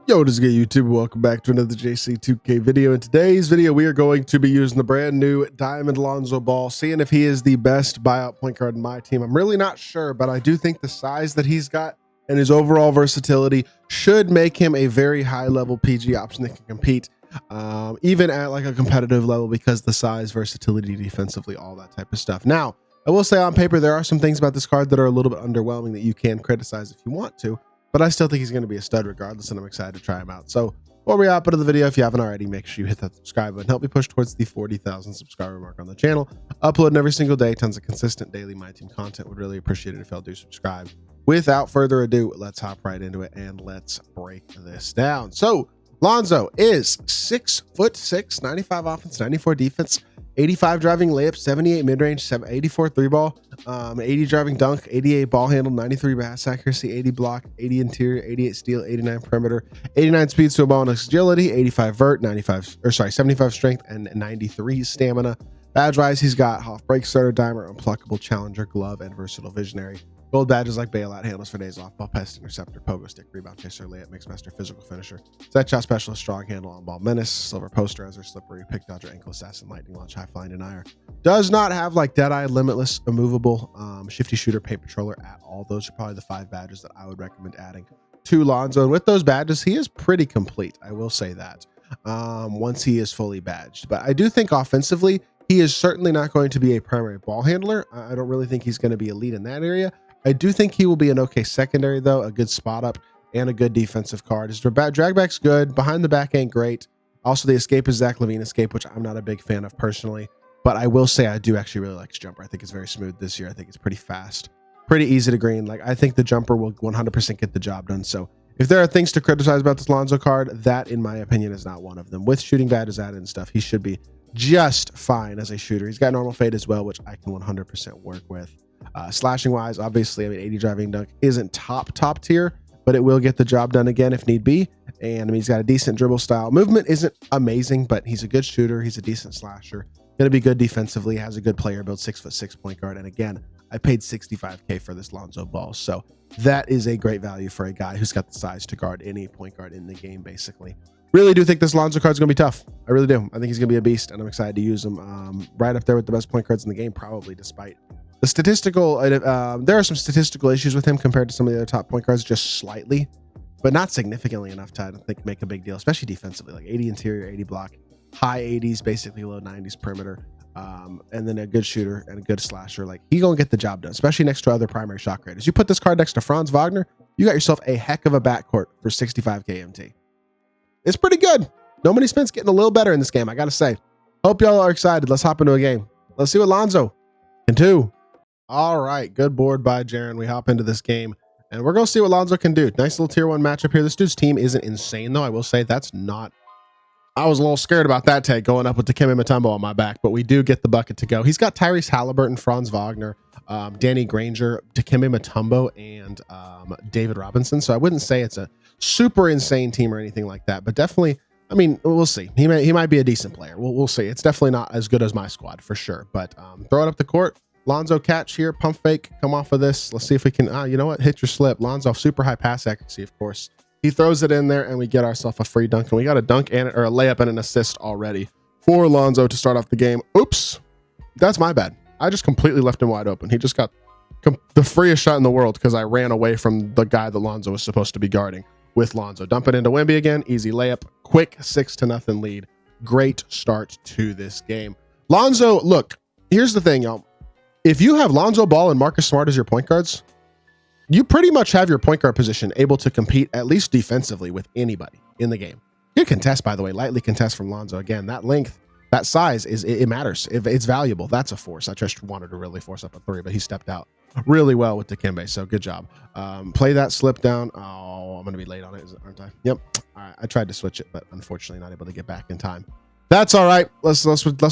Yo, what is good, YouTube? Welcome back to another JC2K video. In today's video, we are going to be using the brand new Diamond Lonzo Ball, seeing if he is the best buyout point guard in my team. I'm really not sure, but I do think the size that he's got and his overall versatility should make him a very high-level PG option that can compete even at like a competitive level because the size, versatility, defensively, all that type of stuff. Now, I will say on paper, there are some things about this card that are a little bit underwhelming that you can criticize if you want to. But I still think he's going to be a stud regardless, and I'm excited to try him out. So before we hop into the video, if you haven't already, make sure you hit that subscribe button. Help me push towards the 40,000 subscriber mark on the channel. Uploading every single day, tons of consistent daily My Team content. Would really appreciate it if y'all do subscribe. Without further ado, let's hop right into it and let's break this down. So Lonzo is 6'6", 95 offense, 94 defense, 85 driving layup, 78 mid-range, 84 3-ball, 80 driving dunk, 88 ball handle, 93 pass accuracy, 80 block, 80 interior, 88 steal, 89 perimeter, 89 speed to a ball and agility, 85 vert, 75 strength, and 93 stamina. Badge wise, he's got half break starter, dimer, unpluckable, challenger, glove, and versatile visionary. Gold badges like bailout, handles for days off, ball pest, interceptor, pogo stick, rebound chaser, layup, mix master, physical finisher, set shot specialist, strong handle, on ball menace, silver posterizer, slippery, pick dodger, ankle assassin, lightning launch, high flying denier. Does not have like deadeye, limitless, immovable, shifty shooter, paper patroller at all. Those are probably the 5 badges that I would recommend adding to Lonzo. And with those badges, he is pretty complete. I will say that once he is fully badged. But I do think offensively, he is certainly not going to be a primary ball handler. I don't really think he's going to be elite in that area. I do think he will be an okay secondary, though, a good spot up and a good defensive card. His drag back's good. Behind the back ain't great. Also, the escape is Zach LaVine escape, which I'm not a big fan of personally. But I will say I do actually really like his jumper. I think it's very smooth this year. I think it's pretty fast, pretty easy to green. Like, I think the jumper will 100% get the job done. So if there are things to criticize about this Lonzo card, that, in my opinion, is not one of them. With shooting badges added and stuff, he should be just fine as a shooter. He's got normal fade as well, which I can 100% work with. Slashing wise, obviously, I mean, 80 driving dunk isn't top tier, but it will get the job done again if need be. And I mean, he's got a decent dribble style. Movement isn't amazing, but he's a good shooter. He's a decent slasher. Going to be good defensively. Has a good player build, 6'6" point guard. And again, I paid $65K for this Lonzo Ball, so that is a great value for a guy who's got the size to guard any point guard in the game, basically. Really do think this Lonzo card is going to be tough. I really do. I think he's going to be a beast, and I'm excited to use him right up there with the best point guards in the game, probably, despite the statistical, there are some statistical issues with him compared to some of the other top point guards, just slightly, but not significantly enough to, I think, make a big deal, especially defensively. Like 80 interior, 80 block, high 80s, basically low 90s perimeter, and then a good shooter and a good slasher. Like, he's going to get the job done, especially next to other primary shot creators. You put this card next to Franz Wagner, you got yourself a heck of a backcourt for 65K MT. It's pretty good. No Money Spent's getting a little better in this game, I got to say. Hope y'all are excited. Let's hop into a game. Let's see what Lonzo can do. All right, good board by Jaren. We hop into this game, and we're going to see what Lonzo can do. Nice little tier 1 matchup here. This dude's team isn't insane, though. I will say that's not... I was a little scared about that tag going up with Dikembe Mutombo on my back, but we do get the bucket to go. He's got Tyrese Halliburton, Franz Wagner, Danny Granger, Dikembe Mutombo, and David Robinson. So I wouldn't say it's a super insane team or anything like that, but definitely, I mean, we'll see. He might be a decent player. We'll see. It's definitely not as good as my squad for sure, but throw it up the court. Lonzo catch here, pump fake, come off of this. Let's see if we can, you know what? Hit your slip. Lonzo, super high pass accuracy, of course. He throws it in there, and we get ourselves a free dunk, and we got a dunk and or a layup and an assist already for Lonzo to start off the game. Oops, that's my bad. I just completely left him wide open. He just got the freest shot in the world because I ran away from the guy that Lonzo was supposed to be guarding with Lonzo. Dump it into Wemby again. Easy layup. Quick 6-0 lead. Great start to this game. Lonzo, look, here's the thing, y'all. If you have Lonzo Ball and Marcus Smart as your point guards, you pretty much have your point guard position able to compete, at least defensively, with anybody in the game. Good contest, by the way. Lightly contest from Lonzo. Again, that length, that size, it matters. If it's valuable, that's a force. I just wanted to really force up a 3, but he stepped out really well with Dikembe, so good job. Play that slip down. Oh, I'm going to be late on it, aren't I? Yep. All right, I tried to switch it, but unfortunately not able to get back in time. That's all right. Let's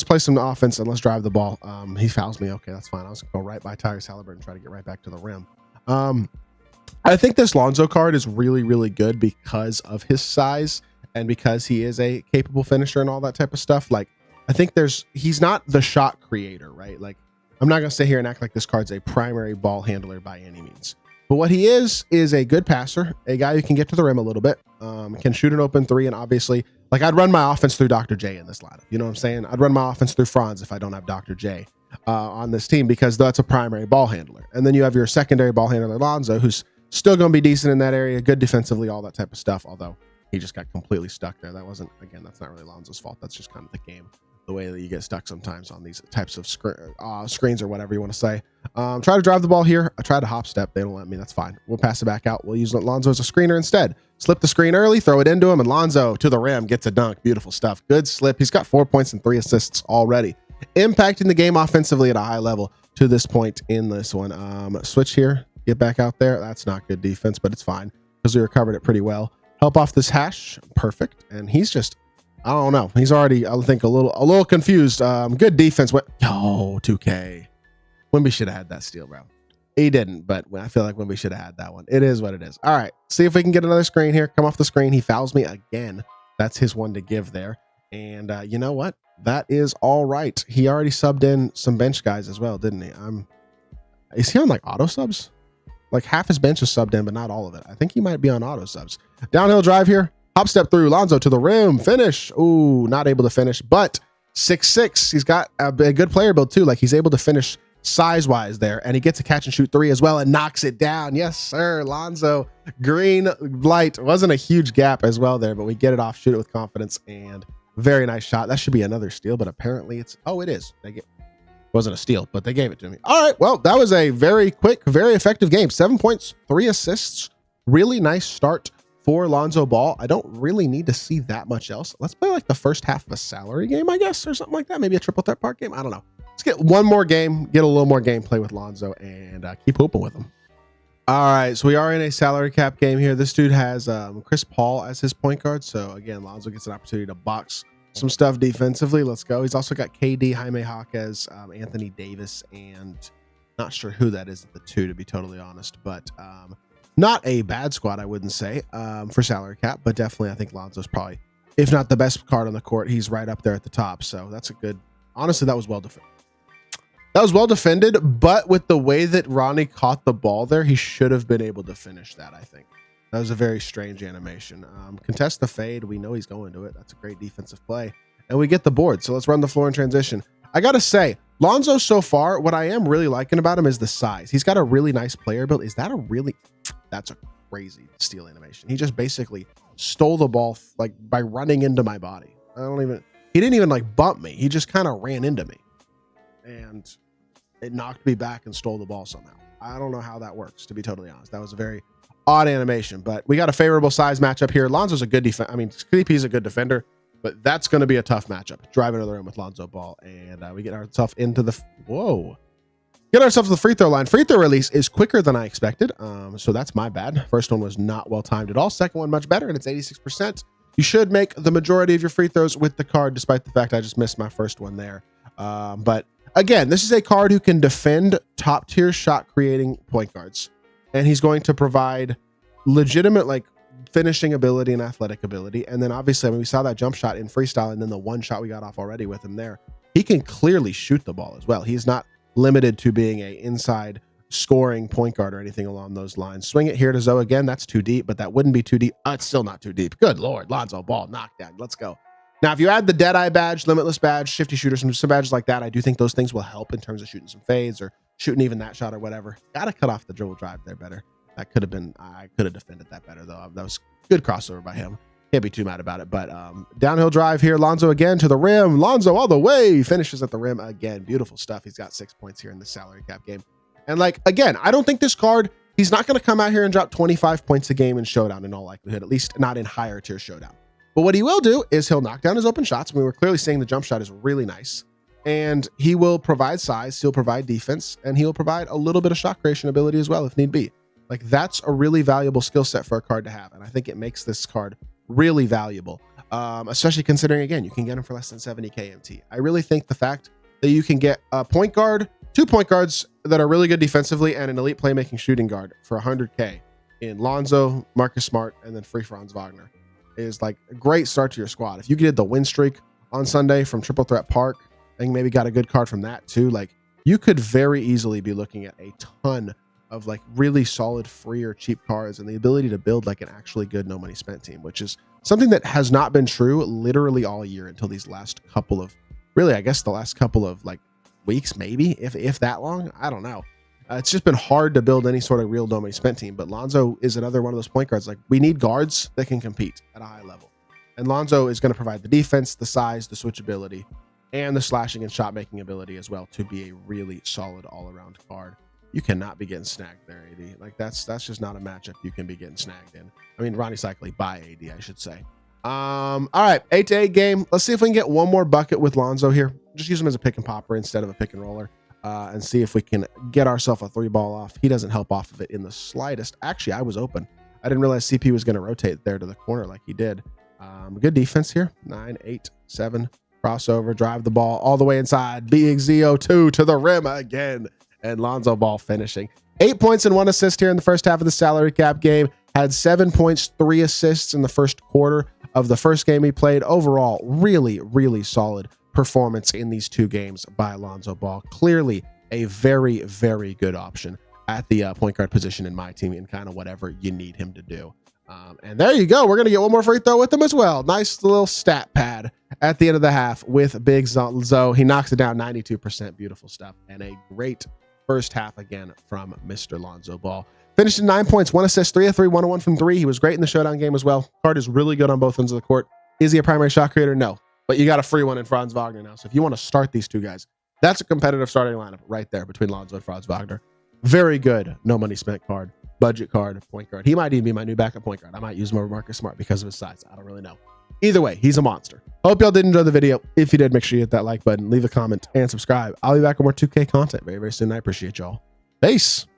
play some offense and let's drive the ball. He fouls me. Okay, that's fine. I was going to go right by Tyrese Halliburton and try to get right back to the rim. I think this Lonzo card is really, really good because of his size and because he is a capable finisher and all that type of stuff. Like, I think he's not the shot creator, right? Like, I'm not going to sit here and act like this card's a primary ball handler by any means. But what he is a good passer, a guy who can get to the rim a little bit, can shoot an open three, and obviously, like, I'd run my offense through Dr. J in this lineup. You know what I'm saying? I'd run my offense through Franz if I don't have Dr. J on this team, because that's a primary ball handler. And then you have your secondary ball handler, Lonzo, who's still going to be decent in that area, good defensively, all that type of stuff, although he just got completely stuck there. That wasn't, again, that's not really Lonzo's fault. That's just kind of the game, the way that you get stuck sometimes on these types of screens or whatever you want to say. Try to drive the ball here. I tried to hop step. They don't let me. That's fine. We'll pass it back out. We'll use Lonzo as a screener instead. Slip the screen early, throw it into him, and Lonzo to the rim gets a dunk. Beautiful stuff. Good slip. He's got 4 points and 3 assists already, impacting the game offensively at a high level to this point in this one. Switch here. Get back out there. That's not good defense, but it's fine because we recovered it pretty well. Help off this hash. Perfect. And he's just, I don't know. He's already, I think, a little confused. Good defense. Yo, 2K. Wemby should have had that steal, bro. He didn't, but I feel like Wemby should have had that one. It is what it is. All right. See if we can get another screen here. Come off the screen. He fouls me again. That's his one to give there. And you know what? That is all right. He already subbed in some bench guys as well, didn't he? Is he on like auto subs? Like half his bench is subbed in, but not all of it. I think he might be on auto subs. Downhill drive here. Hop step through. Lonzo to the rim. Finish. Ooh, not able to finish, but 6'6". He's got a good player build too. Like he's able to finish size-wise there, and he gets a catch and shoot three as well and knocks it down. Yes, sir. Lonzo, green light. Wasn't a huge gap as well there, but we get it off, shoot it with confidence, and very nice shot. That should be another steal, but apparently it's, oh, it is. Wasn't a steal, but they gave it to me. All right, well, that was a very quick, very effective game. 7 points, 3 assists. Really nice start for Lonzo Ball. I don't really need to see that much else. Let's play like the first half of a salary game, I guess, or something like that. Maybe a triple threat park game. I don't know. Let's get one more game, get a little more gameplay with Lonzo, and keep hooping with him. All right, so we are in a salary cap game here. This dude has Chris Paul as his point guard. So again, Lonzo gets an opportunity to box some stuff defensively. Let's go. He's also got KD, Jaime Jaquez, Anthony Davis, and not sure who that is at the 2, to be totally honest, but not a bad squad, I wouldn't say, for salary cap, but definitely I think Lonzo's probably, if not the best card on the court, he's right up there at the top. So that's a good, honestly, that was well defended. That was well defended, but with the way that Ronnie caught the ball there, he should have been able to finish that, I think. That was a very strange animation. Contest the fade. We know he's going to it. That's a great defensive play. And we get the board. So let's run the floor in transition. I got to say, Lonzo so far, what I am really liking about him is the size. He's got a really nice player build. Is that a really... That's a crazy steal animation. He just basically stole the ball like by running into my body. He didn't even like bump me. He just kind of ran into me. And it knocked me back and stole the ball somehow. I don't know how that works, to be totally honest. That was a very odd animation, but we got a favorable size matchup here. Lonzo's a good defense. I mean, KP's a good defender, but that's going to be a tough matchup. Driving to the rim with Lonzo Ball, and we get ourselves into the get ourselves to the free throw line. Free throw release is quicker than I expected, so that's my bad. First one was not well timed at all. Second one much better, and it's 86%. You should make the majority of your free throws with the card, despite the fact I just missed my first one there. But again, this is a card who can defend top tier shot creating point guards. And he's going to provide legitimate like finishing ability and athletic ability. And then obviously, I mean, we saw that jump shot in freestyle, and then the one shot we got off already with him there. He can clearly shoot the ball as well. He's not limited to being a inside scoring point guard or anything along those lines. Swing it here to Zoe again. That's too deep, but that wouldn't be too deep. It's still not too deep. Good Lord, Lonzo Ball knockdown. Let's go. Now, if you add the Deadeye badge, Limitless badge, Shifty Shooter, some badges like that, I do think those things will help in terms of shooting some fades or shooting even that shot or whatever. Got to cut off the dribble drive there better. That could have been, I could have defended that better though. That was good crossover by him. Can't be too mad about it, but downhill drive here. Lonzo again to the rim. Lonzo all the way, finishes at the rim again. Beautiful stuff. He's got 6 points here in the salary cap game. And like, again, I don't think this card, he's not going to come out here and drop 25 points a game in Showdown in all likelihood, at least not in higher tier Showdown. But what he will do is he'll knock down his open shots. We were clearly saying the jump shot is really nice. And he will provide size, he'll provide defense, and he'll provide a little bit of shot creation ability as well if need be. Like, that's a really valuable skill set for a card to have. And I think it makes this card really valuable, especially considering, again, you can get him for less than 70K MT. I really think the fact that you can get a point guard, 2 point guards that are really good defensively, and an elite playmaking shooting guard for 100K in Lonzo, Marcus Smart, and then free Franz Wagner is like a great start to your squad. If you get the win streak on Sunday from Triple Threat Park and maybe got a good card from that too, like you could very easily be looking at a ton of like really solid free or cheap cards and the ability to build like an actually good no money spent team, which is something that has not been true literally all year until these last couple of, really, I guess the last couple of like weeks, maybe, if that long. I don't know. It's just been hard to build any sort of real no money spent team, but Lonzo is another one of those point guards. Like, we need guards that can compete at a high level. And Lonzo is going to provide the defense, the size, the switchability, and the slashing and shot making ability as well to be a really solid all-around card. You cannot be getting snagged there, AD. Like, that's just not a matchup you can be getting snagged in. I mean, Ronnie Cycli by AD, I should say. All right, 8-8 game. Let's see if we can get one more bucket with Lonzo here. Just use him as a pick and popper instead of a pick and roller, and see if we can get ourselves a 3-ball off. He doesn't help off of it in the slightest. Actually, I was open. I didn't realize CP was going to rotate there to the corner like he did. Good defense here. 9, 8, 7. Crossover, drive the ball all the way inside. Big ZO2 to the rim again. And Lonzo Ball finishing. 8 points and 1 assist here in the first half of the salary cap game. Had 7 points, 3 assists in the first quarter of the first game he played. Overall, really, really solid performance in these 2 games by Lonzo Ball. Clearly a very, very good option at the point guard position in my team and kind of whatever you need him to do. And there you go. We're going to get one more free throw with him as well. Nice little stat pad at the end of the half with Big Zo. He knocks it down 92%. Beautiful stuff. And a great first half again from Mr. Lonzo Ball. Finished in 9 points, 1 assist, 3 of 3, 1 of 1 from 3. He was great in the showdown game as well. Card is really good on both ends of the court. Is he a primary shot creator? No. But you got a free one in Franz Wagner now. So if you want to start these 2 guys, that's a competitive starting lineup right there between Lonzo and Franz Wagner. Very good. No money spent card. Budget card, point guard. He might even be my new backup point guard. I might use him over Marcus Smart because of his size. I don't really know. Either way, he's a monster. Hope y'all did enjoy the video. If you did, make sure you hit that like button, leave a comment, and subscribe. I'll be back with more 2K content very, very soon. I appreciate y'all. Peace.